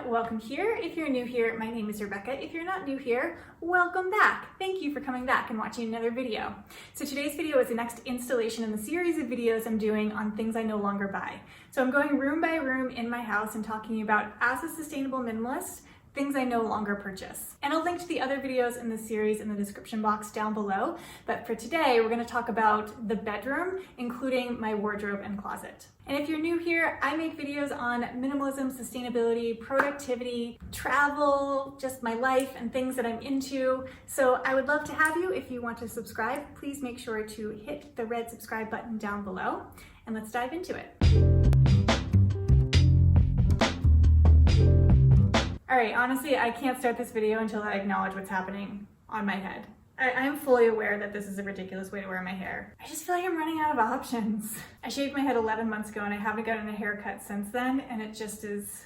welcome here. If you're new here, my name is Rebecca. If you're not new here, welcome back. Thank you for coming back and watching another video. So today's video is the next installation in the series of videos I'm doing on things I no longer buy. So I'm going room by room in my house and talking about, as a sustainable minimalist, things I no longer purchase. And I'll link to the other videos in this series in the description box down below. But for today, we're going to talk about the bedroom, including my wardrobe and closet. And if you're new here, I make videos on minimalism, sustainability, productivity, travel, just my life and things that I'm into. So I would love to have you. If you want to subscribe, please make sure to hit the red subscribe button down below. And let's dive into it. All right, honestly, I can't start this video until I acknowledge what's happening on my head. I'm fully aware that this is a ridiculous way to wear my hair. I just feel like I'm running out of options. I shaved my head 11 months ago and I haven't gotten a haircut since then, and it just is,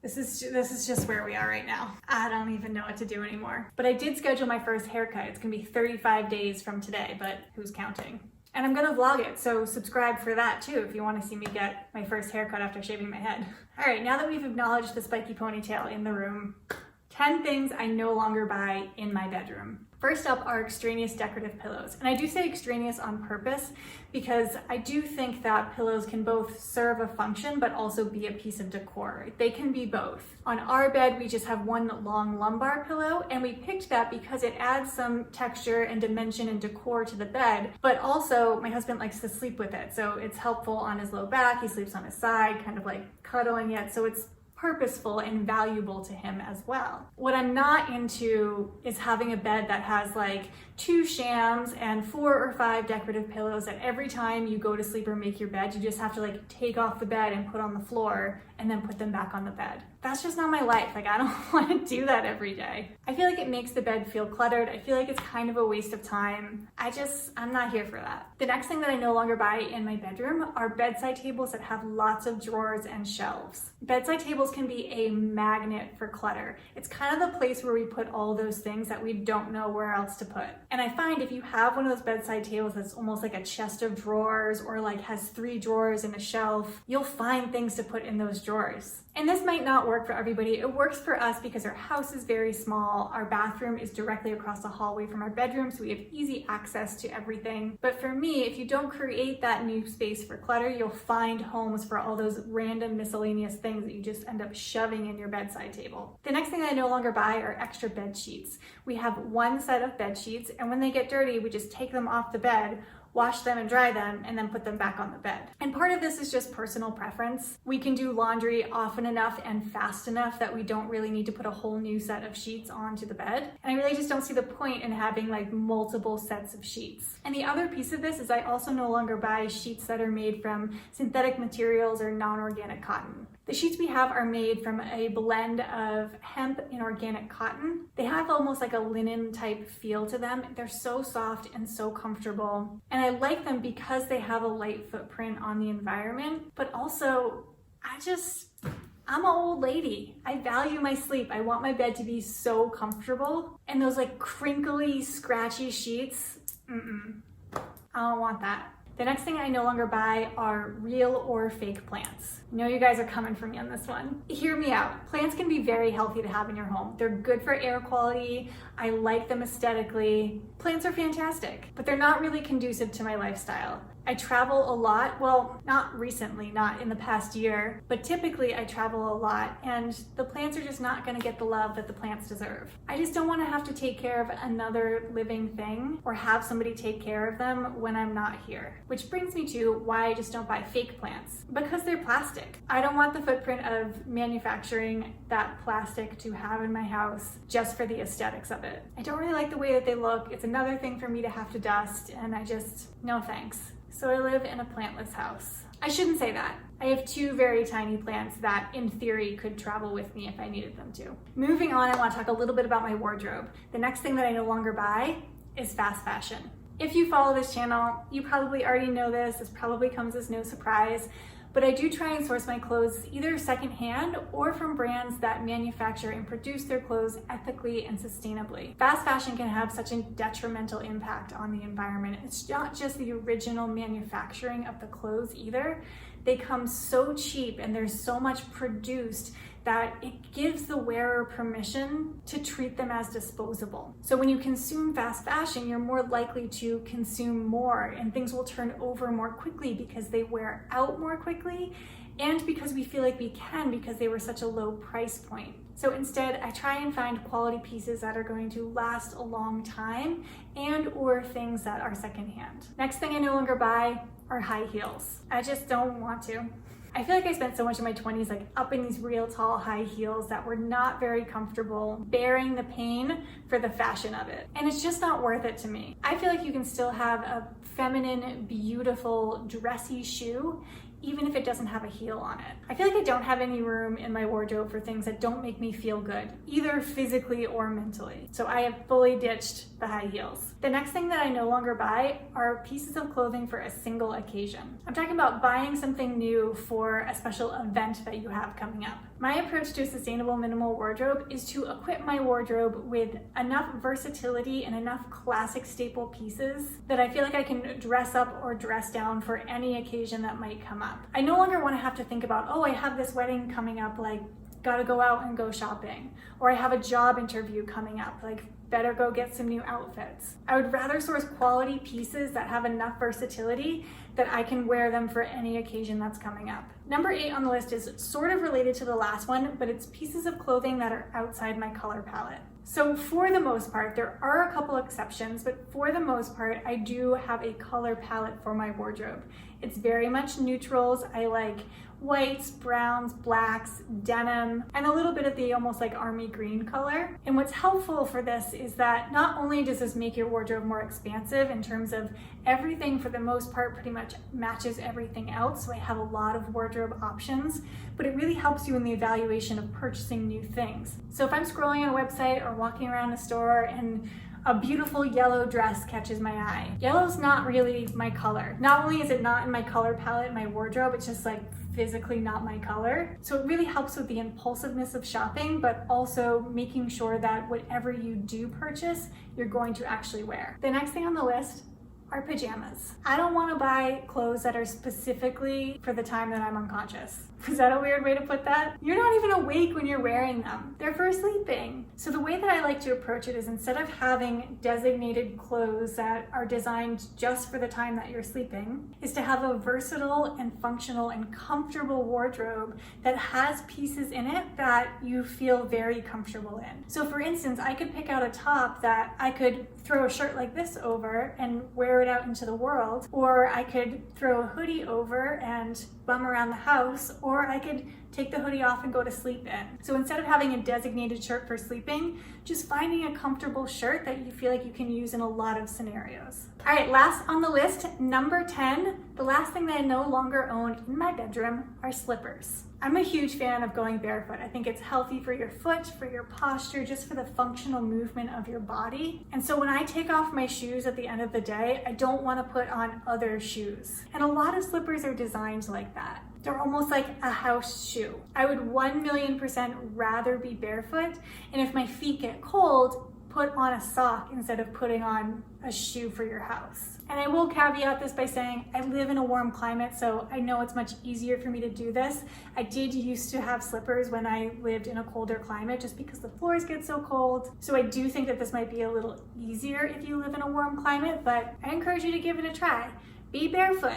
this is just where we are right now. I don't even know what to do anymore. But I did schedule my first haircut. It's gonna be 35 days from today, but who's counting? And I'm gonna vlog it, so subscribe for that too if you wanna see me get my first haircut after shaving my head. All right, now that we've acknowledged the spiky ponytail in the room, 10 things I no longer buy in my bedroom. First up are extraneous decorative pillows. And I do say extraneous on purpose because I do think that pillows can both serve a function but also be a piece of decor. They can be both. On our bed, we just have one long lumbar pillow, and we picked that because it adds some texture and dimension and decor to the bed, but also my husband likes to sleep with it. So it's helpful on his low back. He sleeps on his side, kind of like cuddling it. So it's purposeful and valuable to him as well. What I'm not into is having a bed that has like 2 shams and 4 or 5 decorative pillows that every time you go to sleep or make your bed, you just have to like take off the bed and put on the floor and then put them back on the bed. That's just not my life. Like, I don't want to do that every day. I feel like it makes the bed feel cluttered. I feel like it's kind of a waste of time. I'm not here for that. The next thing that I no longer buy in my bedroom are bedside tables that have lots of drawers and shelves. Bedside tables can be a magnet for clutter. It's kind of the place where we put all those things that we don't know where else to put. And I find if you have one of those bedside tables that's almost like a chest of drawers or like has 3 drawers and a shelf, you'll find things to put in those drawers. And this might not work for everybody. It works for us because our house is very small. Our bathroom is directly across the hallway from our bedroom, so we have easy access to everything. But for me, if you don't create that new space for clutter, you'll find homes for all those random miscellaneous things that you just end up shoving in your bedside table. The next thing I no longer buy are extra bed sheets. We have one set of bed sheets, and when they get dirty, we just take them off the bed, wash them and dry them, and then put them back on the bed. And part of this is just personal preference. We can do laundry often enough and fast enough that we don't really need to put a whole new set of sheets onto the bed. And I really just don't see the point in having like multiple sets of sheets. And the other piece of this is I also no longer buy sheets that are made from synthetic materials or non-organic cotton. The sheets we have are made from a blend of hemp and organic cotton. They have almost like a linen type feel to them. They're so soft and so comfortable. And I like them because they have a light footprint on the environment, but also I'm an old lady. I value my sleep. I want my bed to be so comfortable. And those like crinkly, scratchy sheets, I don't want that. The next thing I no longer buy are real or fake plants. I know you guys are coming for me on this one. Hear me out. Plants can be very healthy to have in your home. They're good for air quality. I like them aesthetically. Plants are fantastic, but they're not really conducive to my lifestyle. I travel a lot. Well, not recently, not in the past year, but typically I travel a lot, and the plants are just not gonna get the love that the plants deserve. I just don't wanna have to take care of another living thing or have somebody take care of them when I'm not here. Which brings me to why I just don't buy fake plants. Because they're plastic. I don't want the footprint of manufacturing that plastic to have in my house just for the aesthetics of it. I don't really like the way that they look. It's another thing for me to have to dust, and no thanks. So I live in a plantless house. I shouldn't say that. I have 2 very tiny plants that in theory could travel with me if I needed them to. Moving on, I want to talk a little bit about my wardrobe. The next thing that I no longer buy is fast fashion. If you follow this channel, you probably already know this. This probably comes as no surprise, but I do try and source my clothes either secondhand or from brands that manufacture and produce their clothes ethically and sustainably. Fast fashion can have such a detrimental impact on the environment. It's not just the original manufacturing of the clothes either. They come so cheap and there's so much produced that it gives the wearer permission to treat them as disposable. So when you consume fast fashion, you're more likely to consume more, and things will turn over more quickly because they wear out more quickly, and because we feel like we can because they were such a low price point. So instead, I try and find quality pieces that are going to last a long time and or things that are secondhand. Next thing I no longer buy are high heels. I just don't want to. I feel like I spent so much of my 20s like up in these real tall high heels that were not very comfortable, bearing the pain for the fashion of it. And it's just not worth it to me. I feel like you can still have a feminine, beautiful, dressy shoe even if it doesn't have a heel on it. I feel like I don't have any room in my wardrobe for things that don't make me feel good, either physically or mentally. So I have fully ditched the high heels. The next thing that I no longer buy are pieces of clothing for a single occasion. I'm talking about buying something new for a special event that you have coming up. My approach to a sustainable minimal wardrobe is to equip my wardrobe with enough versatility and enough classic staple pieces that I feel like I can dress up or dress down for any occasion that might come up. I no longer want to have to think about, oh, I have this wedding coming up, like gotta go out and go shopping, or I have a job interview coming up, like better go get some new outfits. I would rather source quality pieces that have enough versatility that I can wear them for any occasion that's coming up. Number 8 on the list is sort of related to the last one, but it's pieces of clothing that are outside my color palette. So for the most part, there are a couple exceptions, but for the most part, I do have a color palette for my wardrobe. It's very much neutrals. I like whites, browns, blacks, denim, and a little bit of the almost like army green color. And what's helpful for this is that not only does this make your wardrobe more expansive in terms of everything for the most part pretty much matches everything else, so I have a lot of wardrobe options, but it really helps you in the evaluation of purchasing new things. So if I'm scrolling on a website or walking around a store and a beautiful yellow dress catches my eye. Yellow's not really my color. Not only is it not in my color palette in my wardrobe, it's just like physically not my color. So it really helps with the impulsiveness of shopping, but also making sure that whatever you do purchase, you're going to actually wear. The next thing on the list are pajamas. I don't want to buy clothes that are specifically for the time that I'm unconscious. Is that a weird way to put that? You're not even awake when you're wearing them. They're for sleeping. So the way that I like to approach it is instead of having designated clothes that are designed just for the time that you're sleeping, is to have a versatile and functional and comfortable wardrobe that has pieces in it that you feel very comfortable in. So for instance, I could pick out a top that I could throw a shirt like this over and wear it out into the world, or I could throw a hoodie over and bum around the house, or I could take the hoodie off and go to sleep in. So instead of having a designated shirt for sleeping, just finding a comfortable shirt that you feel like you can use in a lot of scenarios. All right, last on the list, number 10, the last thing that I no longer own in my bedroom are slippers. I'm a huge fan of going barefoot. I think it's healthy for your foot, for your posture, just for the functional movement of your body. And so when I take off my shoes at the end of the day, I don't want to put on other shoes. And a lot of slippers are designed like that. They're almost like a house shoe. I would 1,000,000% rather be barefoot, and if my feet get cold, put on a sock instead of putting on a shoe for your house. And I will caveat this by saying I live in a warm climate, so I know it's much easier for me to do this. I did used to have slippers when I lived in a colder climate just because the floors get so cold. So I do think that this might be a little easier if you live in a warm climate, but I encourage you to give it a try. Be barefoot,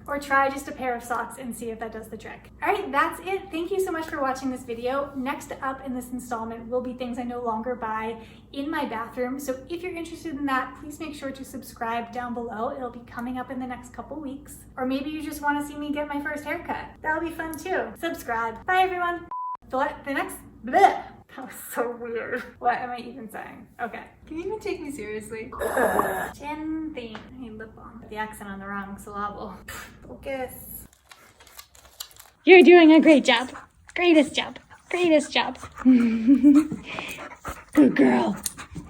or try just a pair of socks and see if that does the trick. All right, that's it. Thank you so much for watching this video. Next up in this installment will be things I no longer buy in my bathroom. So if you're interested in that, please make sure to subscribe down below. It'll be coming up in the next couple weeks. Or maybe you just want to see me get my first haircut. That'll be fun too. Subscribe. Bye everyone. The next, bleh. That was so weird. What am I even saying? Okay. Can you even take me seriously? Chin thing. I need lip balm. The accent on the wrong syllable. Focus. You're doing a great job. Greatest job. Greatest job. Good girl.